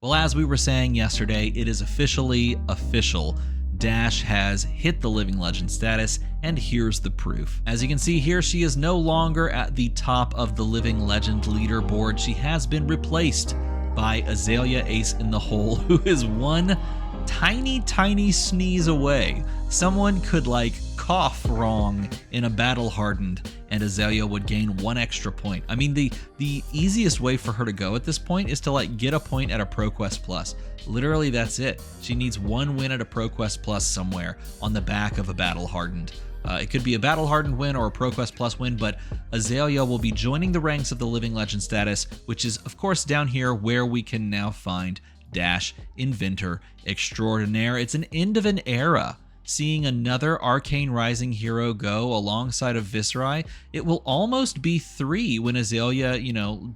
Well, as we were saying yesterday, it is officially official. Dash has hit the Living Legend status, and here's the proof. As you can see here, she is no longer at the top of the Living Legend leaderboard. She has been replaced by Azalea Ace in the Hole, who is one tiny sneeze away. Someone could cough wrong in a battle hardened and Azalea would gain 1 extra point. I mean, the easiest way for her to go at this point is to get a point at a ProQuest Plus. Literally, that's it. She needs 1 win at a ProQuest Plus somewhere on the back of a battle hardened. It could be a battle hardened win or a ProQuest Plus win, but Azalea will be joining the ranks of the Living Legend status, which is of course down here where we can now find Dash Inventor Extraordinaire. It's an end of an era. Seeing another Arcane Rising hero go alongside of Viserai, it will almost be 3 when Azalea,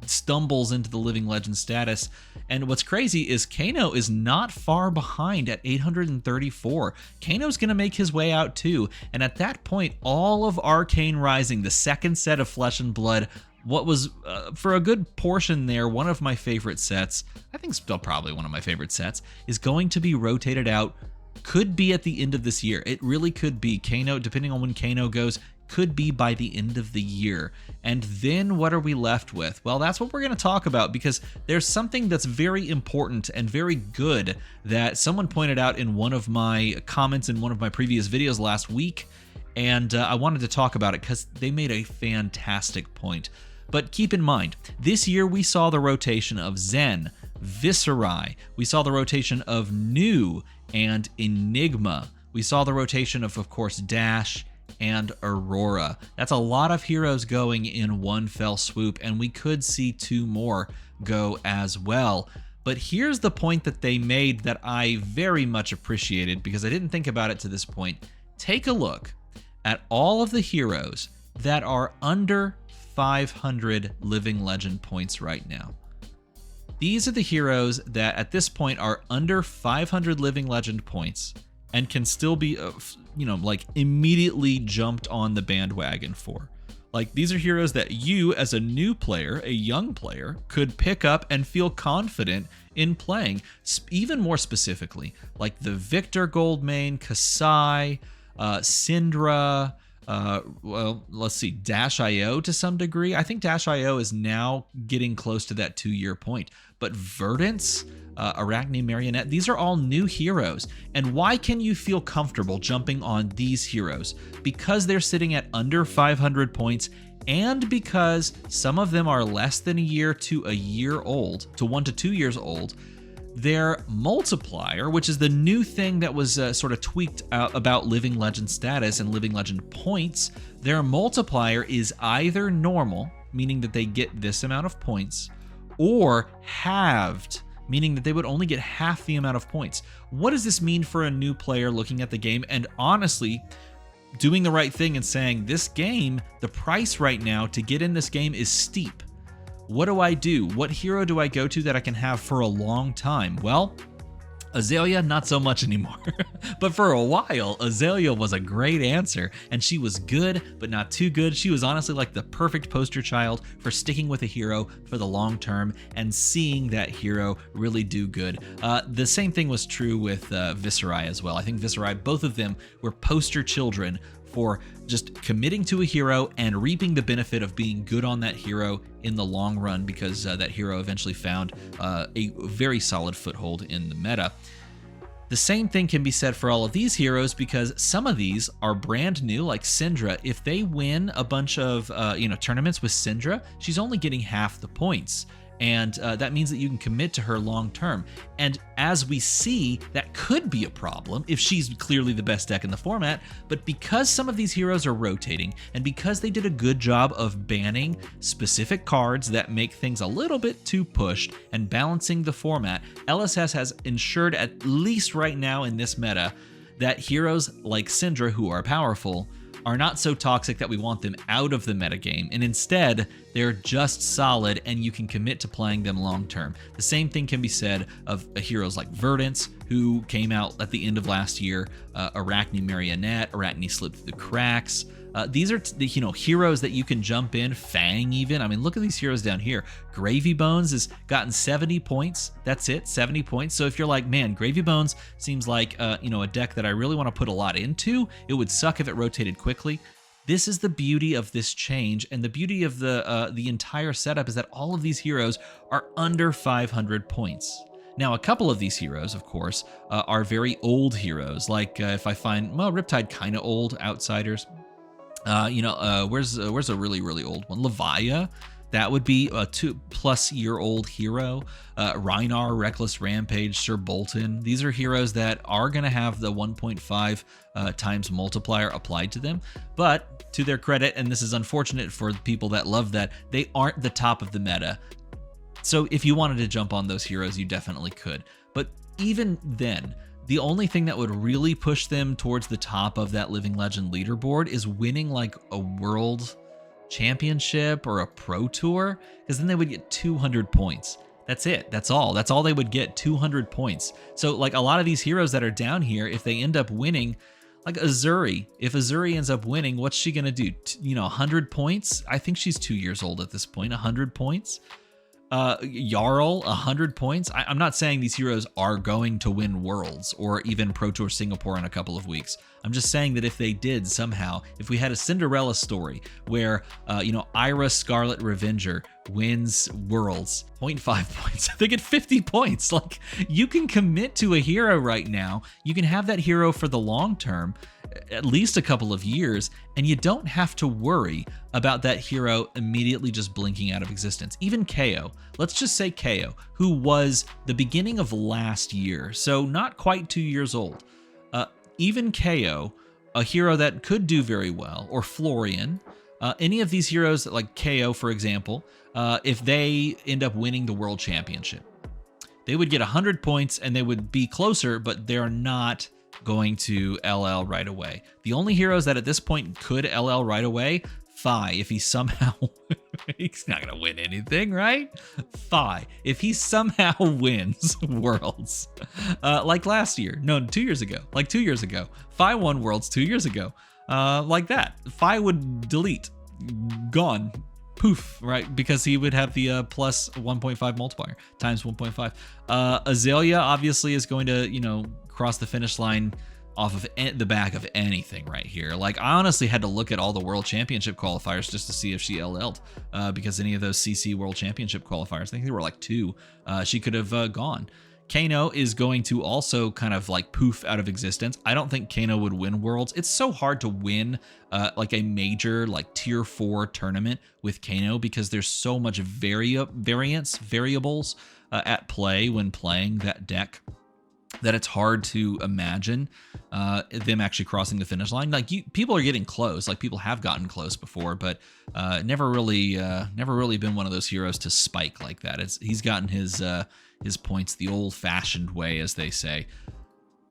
stumbles into the Living Legend status. And what's crazy is Kano is not far behind at 834. Kano's going to make his way out too. And at that point, all of Arcane Rising, the second set of Flesh and Blood, what was, for a good portion there, one of my favorite sets, I think still probably one of my favorite sets, is going to be rotated out. Could be at the end of this year. It really could be. Kano, depending on when Kano goes, could be by the end of the year. And then what are we left with? Well, that's what we're going to talk about, because there's something that's very important and very good that someone pointed out in one of my comments in one of my previous videos last week. And I wanted to talk about it because they made a fantastic point. But keep in mind, this year we saw the rotation of Zen, Viserai. We saw the rotation of Nu and Enigma. We saw the rotation of course, Dash and Aurora. That's a lot of heroes going in one fell swoop, and we could see 2 more go as well. But here's the point that they made that I very much appreciated, because I didn't think about it to this point. Take a look at all of the heroes that are under 500 Living Legend points right now. These are the heroes that at this point are under 500 Living Legend points and can still be, immediately jumped on the bandwagon for. These are heroes that you, as a new player, a young player, could pick up and feel confident in playing. Even more specifically, like the Victor Goldmane, Kasai, Syndra, let's see, Dash.io to some degree. I think Dash.io is now getting close to that 2-year point. But Verdance, Arachne Marionette, these are all new heroes. And why can you feel comfortable jumping on these heroes? Because they're sitting at under 500 points, and because some of them are less than a year to a year old, to 1 to 2 years old. Their multiplier, which is the new thing that was sort of tweaked out about Living Legend status and Living Legend points, their multiplier is either normal, meaning that they get this amount of points, or halved, meaning that they would only get half the amount of points. What does this mean for a new player looking at the game and honestly doing the right thing and saying, this game, the price right now to get in this game is steep? What do I do? What hero do I go to that I can have for a long time? Well, Azalea, not so much anymore. But for a while, Azalea was a great answer, and she was good, but not too good. She was honestly like the perfect poster child for sticking with a hero for the long term and seeing that hero really do good. The same thing was true with Viserai as well. I think Viserai, both of them were poster children for just committing to a hero and reaping the benefit of being good on that hero in the long run, because that hero eventually found a very solid foothold in the meta. The same thing can be said for all of these heroes, because some of these are brand new, like Syndra. If they win a bunch of tournaments with Syndra, she's only getting half the points. And that means that you can commit to her long term. And as we see, that could be a problem if she's clearly the best deck in the format. But because some of these heroes are rotating, and because they did a good job of banning specific cards that make things a little bit too pushed and balancing the format, LSS has ensured, at least right now in this meta, that heroes like Syndra, who are powerful, are not so toxic that we want them out of the metagame, and instead, they're just solid and you can commit to playing them long term. The same thing can be said of heroes like Verdance, who came out at the end of last year, Arachne Marionette, Arachne slipped through the cracks, These are heroes that you can jump in. Fang even. I mean, look at these heroes down here. Gravy Bones has gotten 70 points. That's it, 70 points. So if you're like, man, Gravy Bones seems like a deck that I really want to put a lot into. It would suck if it rotated quickly. This is the beauty of this change, and the beauty of the entire setup is that all of these heroes are under 500 points. Now, a couple of these heroes, of course, are very old heroes. Like if I find, well, Riptide kind of old. Outsiders. Where's a really, really old one? Levia. That would be a 2+ year-old hero. Rhinar, Reckless Rampage, Sir Bolton. These are heroes that are going to have the 1.5 times multiplier applied to them. But to their credit, and this is unfortunate for people that love that, they aren't the top of the meta. So if you wanted to jump on those heroes, you definitely could. But even then, the only thing that would really push them towards the top of that Living Legend leaderboard is winning like a world championship or a pro tour, because then they would get 200 points. That's it. That's all they would get, 200 points. So like a lot of these heroes that are down here, if they end up winning, like Azuri, if Azuri ends up winning, what's she gonna do? 100 points? I think she's 2 years old at this point. 100 points. Jarl, 100 points. I'm not saying these heroes are going to win Worlds or even Pro Tour Singapore in a couple of weeks. I'm just saying that if they did somehow, if we had a Cinderella story where, Ira Scarlet Revenger wins Worlds, 0.5 points, they get 50 points. Like, you can commit to a hero right now. You can have that hero for the long term, at least a couple of years, and you don't have to worry about that hero immediately just blinking out of existence. Even KO, let's just say KO, who was the beginning of last year, so not quite 2 years old. Even KO, a hero that could do very well, or Florian, any of these heroes like KO, for example, if they end up winning the World Championship, they would get 100 points and they would be closer, but they're not going to LL right away. The only heroes that at this point could LL right away, Phi, if he somehow, he's not going to win anything, right? Phi, if he somehow wins Worlds, like last year, no, 2 years ago, like 2 years ago, Phi won Worlds 2 years ago, like that. Phi would delete, gone, poof, right? Because he would have the plus 1.5 multiplier times 1.5. Azalea obviously is going to, cross the finish line off of the back of anything right here. Like, I honestly had to look at all the World Championship qualifiers just to see if she LL'd, because any of those CC World Championship qualifiers, I think there were like 2, she could have gone. Kano is going to also kind of like poof out of existence. I don't think Kano would win Worlds. It's so hard to win like a major like tier 4 tournament with Kano because there's so much variables at play when playing that deck, that it's hard to imagine them actually crossing the finish line. Like, people are getting close, like people have gotten close before, but never really been one of those heroes to spike like that. He's gotten his points the old-fashioned way, as they say.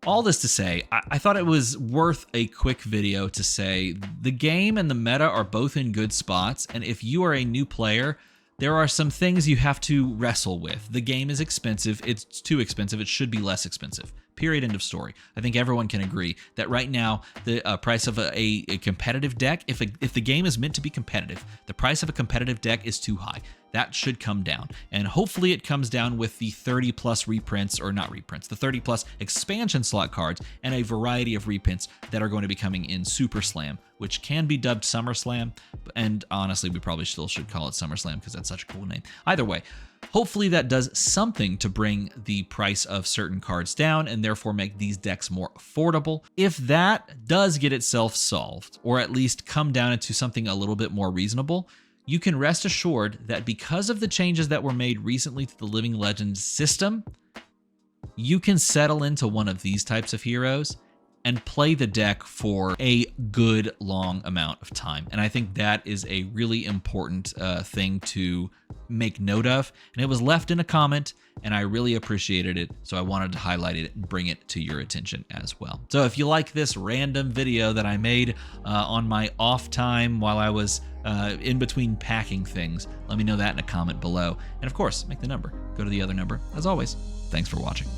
All this to say, I thought it was worth a quick video to say the game and the meta are both in good spots, and if you are a new player, there are some things you have to wrestle with. The game is expensive. It's too expensive. It should be less expensive. Period. End of story. I think everyone can agree that right now the price of a competitive deck, if the game is meant to be competitive, the price of a competitive deck is too high. That should come down, and hopefully it comes down with the 30+ reprints, or not reprints, the 30+ expansion slot cards, and a variety of reprints that are going to be coming in Super Slam, which can be dubbed Summer Slam, and honestly, we probably still should call it Summer Slam because that's such a cool name. Either way, hopefully that does something to bring the price of certain cards down and therefore make these decks more affordable. If that does get itself solved, or at least come down into something a little bit more reasonable, you can rest assured that because of the changes that were made recently to the Living Legends system, you can settle into one of these types of heroes and play the deck for a good long amount of time. And I think that is a really important thing to make note of. And it was left in a comment, and I really appreciated it. So I wanted to highlight it and bring it to your attention as well. So if you like this random video that I made on my off time while I was in between packing things, let me know that in a comment below. And of course, make the number go to the other number. As always, thanks for watching.